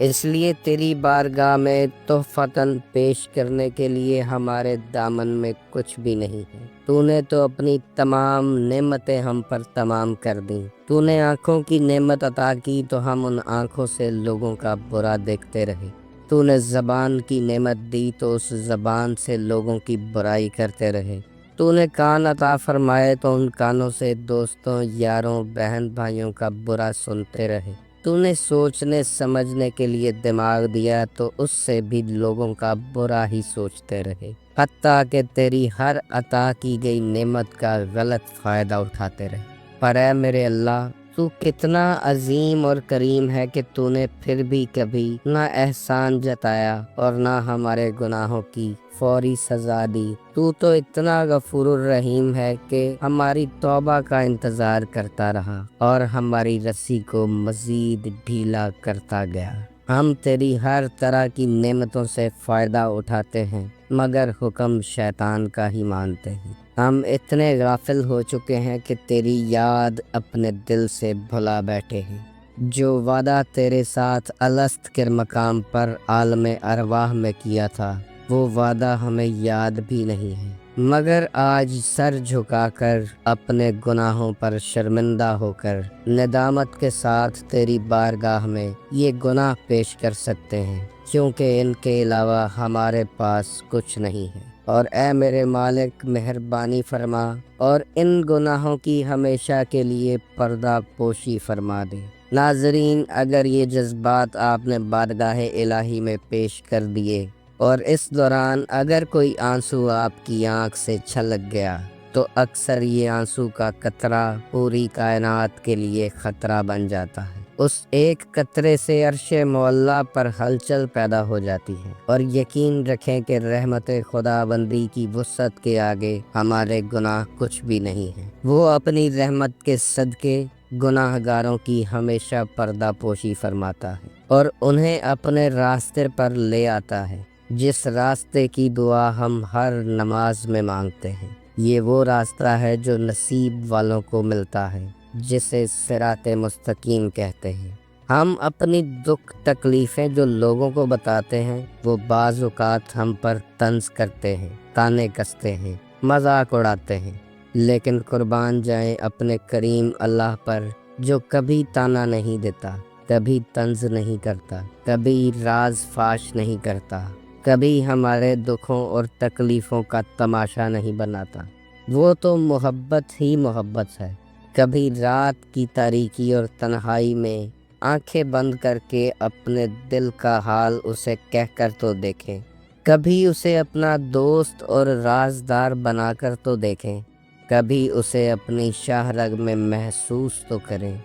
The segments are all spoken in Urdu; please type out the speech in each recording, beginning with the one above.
اس لیے تیری بارگاہ میں تحفتاً پیش کرنے کے لیے ہمارے دامن میں کچھ بھی نہیں ہے۔ تو نے تو اپنی تمام نعمتیں ہم پر تمام کر دیں۔ تو نے آنکھوں کی نعمت عطا کی تو ہم ان آنکھوں سے لوگوں کا برا دیکھتے رہے۔ تو نے زبان کی نعمت دی تو اس زبان سے لوگوں کی برائی کرتے رہے۔ تو نے کان عطا فرمائے تو ان کانوں سے دوستوں، یاروں، بہن بھائیوں کا برا سنتے رہے۔ تو نے سوچنے سمجھنے کے لیے دماغ دیا تو اس سے بھی لوگوں کا برا ہی سوچتے رہے، حتیٰ کہ تیری ہر عطا کی گئی نعمت کا غلط فائدہ اٹھاتے رہے۔ پر اے میرے اللہ، تو کتنا عظیم اور کریم ہے کہ تو نے پھر بھی کبھی نہ احسان جتایا اور نہ ہمارے گناہوں کی فوری سزا دی۔ تو اتنا غفور الرحیم ہے کہ ہماری توبہ کا انتظار کرتا رہا اور ہماری رسی کو مزید ڈھیلا کرتا گیا۔ ہم تیری ہر طرح کی نعمتوں سے فائدہ اٹھاتے ہیں مگر حکم شیطان کا ہی مانتے ہیں۔ ہم اتنے غافل ہو چکے ہیں کہ تیری یاد اپنے دل سے بھلا بیٹھے ہیں۔ جو وعدہ تیرے ساتھ الست کے مقام پر عالم ارواح میں کیا تھا، وہ وعدہ ہمیں یاد بھی نہیں ہے، مگر آج سر جھکا کر اپنے گناہوں پر شرمندہ ہو کر ندامت کے ساتھ تیری بارگاہ میں یہ گناہ پیش کر سکتے ہیں، کیونکہ ان کے علاوہ ہمارے پاس کچھ نہیں ہے۔ اور اے میرے مالک، مہربانی فرما اور ان گناہوں کی ہمیشہ کے لیے پردہ پوشی فرما دے۔ ناظرین، اگر یہ جذبات آپ نے بارگاہ الہی میں پیش کر دیے اور اس دوران اگر کوئی آنسو آپ کی آنکھ سے چھلک گیا تو اکثر یہ آنسو کا قطرہ پوری کائنات کے لیے خطرہ بن جاتا ہے۔ اس ایک قطرے سے عرش معلیٰ پر ہلچل پیدا ہو جاتی ہے، اور یقین رکھیں کہ رحمت خدا بندی کی وسعت کے آگے ہمارے گناہ کچھ بھی نہیں ہیں۔ وہ اپنی رحمت کے صدقے گناہ گاروں کی ہمیشہ پردہ پوشی فرماتا ہے اور انہیں اپنے راستے پر لے آتا ہے، جس راستے کی دعا ہم ہر نماز میں مانگتے ہیں۔ یہ وہ راستہ ہے جو نصیب والوں کو ملتا ہے، جسے صراط مستقیم کہتے ہیں۔ ہم اپنی دکھ تکلیفیں جو لوگوں کو بتاتے ہیں، وہ بعض اوقات ہم پر طنز کرتے ہیں، تانے کستے ہیں، مذاق اڑاتے ہیں، لیکن قربان جائیں اپنے کریم اللہ پر، جو کبھی تانا نہیں دیتا، کبھی طنز نہیں کرتا، کبھی راز فاش نہیں کرتا، کبھی ہمارے دکھوں اور تکلیفوں کا تماشا نہیں بناتا۔ وہ تو محبت ہی محبت ہے۔ کبھی رات کی تاریکی اور تنہائی میں آنکھیں بند کر کے اپنے دل کا حال اسے کہہ کر تو دیکھیں، کبھی اسے اپنا دوست اور رازدار بنا کر تو دیکھیں، کبھی اسے اپنی شاہ رگ میں محسوس تو کریں،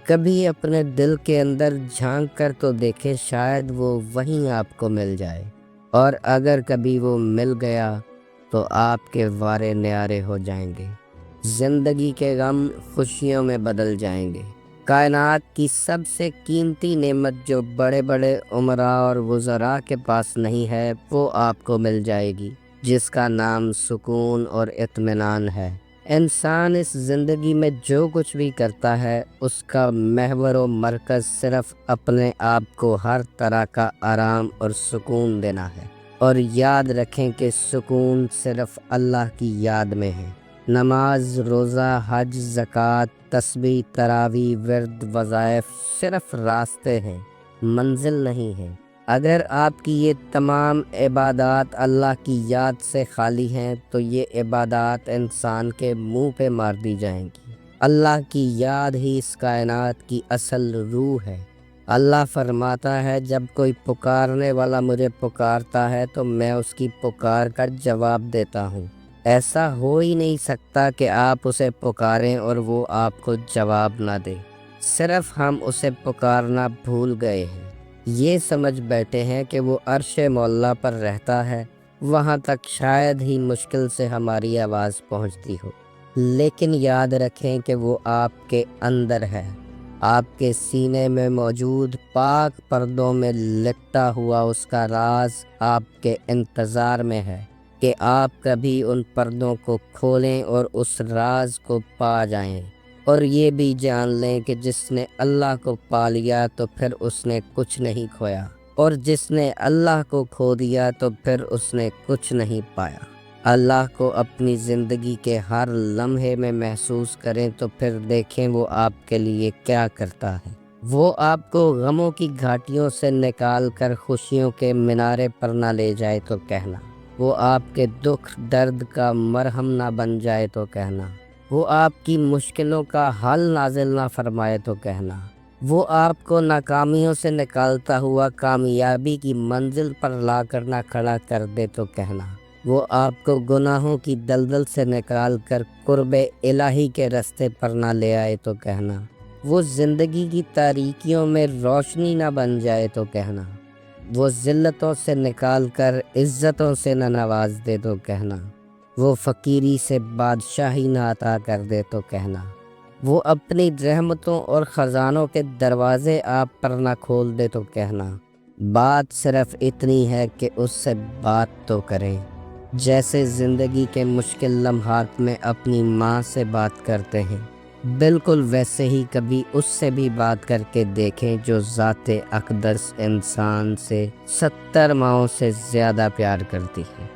کبھی اپنے دل کے اندر جھانک کر تو دیکھیں، شاید وہ وہیں آپ کو مل جائے، اور اگر کبھی وہ مل گیا تو آپ کے وارے نیارے ہو جائیں گے، زندگی کے غم خوشیوں میں بدل جائیں گے۔ کائنات کی سب سے قیمتی نعمت جو بڑے بڑے امراء اور وزراء کے پاس نہیں ہے، وہ آپ کو مل جائے گی، جس کا نام سکون اور اطمینان ہے۔ انسان اس زندگی میں جو کچھ بھی کرتا ہے، اس کا محور و مرکز صرف اپنے آپ کو ہر طرح کا آرام اور سکون دینا ہے، اور یاد رکھیں کہ سکون صرف اللہ کی یاد میں ہے۔ نماز، روزہ، حج، زکوٰۃ، تسبیح، تراویح، ورد، وظائف صرف راستے ہیں، منزل نہیں ہیں۔ اگر آپ کی یہ تمام عبادات اللہ کی یاد سے خالی ہیں تو یہ عبادات انسان کے منہ پہ مار دی جائیں گی۔ اللہ کی یاد ہی اس کائنات کی اصل روح ہے۔ اللہ فرماتا ہے، جب کوئی پکارنے والا مجھے پکارتا ہے تو میں اس کی پکار کا جواب دیتا ہوں۔ ایسا ہو ہی نہیں سکتا کہ آپ اسے پکاریں اور وہ آپ کو جواب نہ دے، صرف ہم اسے پکارنا بھول گئے ہیں۔ یہ سمجھ بیٹھے ہیں کہ وہ عرش معلیٰ پر رہتا ہے، وہاں تک شاید ہی مشکل سے ہماری آواز پہنچتی ہو، لیکن یاد رکھیں کہ وہ آپ کے اندر ہے، آپ کے سینے میں موجود پاک پردوں میں لپٹا ہوا اس کا راز آپ کے انتظار میں ہے کہ آپ کبھی ان پردوں کو کھولیں اور اس راز کو پا جائیں۔ اور یہ بھی جان لیں کہ جس نے اللہ کو پا لیا تو پھر اس نے کچھ نہیں کھویا، اور جس نے اللہ کو کھو دیا تو پھر اس نے کچھ نہیں پایا۔ اللہ کو اپنی زندگی کے ہر لمحے میں محسوس کریں تو پھر دیکھیں وہ آپ کے لیے کیا کرتا ہے۔ وہ آپ کو غموں کی گھاٹیوں سے نکال کر خوشیوں کے مینارے پر نہ لے جائے تو کہنا۔ وہ آپ کے دکھ درد کا مرہم نہ بن جائے تو کہنا۔ وہ آپ کی مشکلوں کا حل نازل نہ فرمائے تو کہنا۔ وہ آپ کو ناکامیوں سے نکالتا ہوا کامیابی کی منزل پر لا کر نہ کھڑا کر دے تو کہنا۔ وہ آپ کو گناہوں کی دلدل سے نکال کر قرب الہی کے رستے پر نہ لے آئے تو کہنا۔ وہ زندگی کی تاریکیوں میں روشنی نہ بن جائے تو کہنا۔ وہ ذلتوں سے نکال کر عزتوں سے نہ نواز دے تو کہنا۔ وہ فقیری سے بادشاہی نہ عطا کر دے تو کہنا۔ وہ اپنی رحمتوں اور خزانوں کے دروازے آپ پر نہ کھول دے تو کہنا۔ بات صرف اتنی ہے کہ اس سے بات تو کریں، جیسے زندگی کے مشکل لمحات میں اپنی ماں سے بات کرتے ہیں، بالکل ویسے ہی کبھی اس سے بھی بات کر کے دیکھیں جو ذات اقدس انسان سے 70 ماؤں سے زیادہ پیار کرتی ہے۔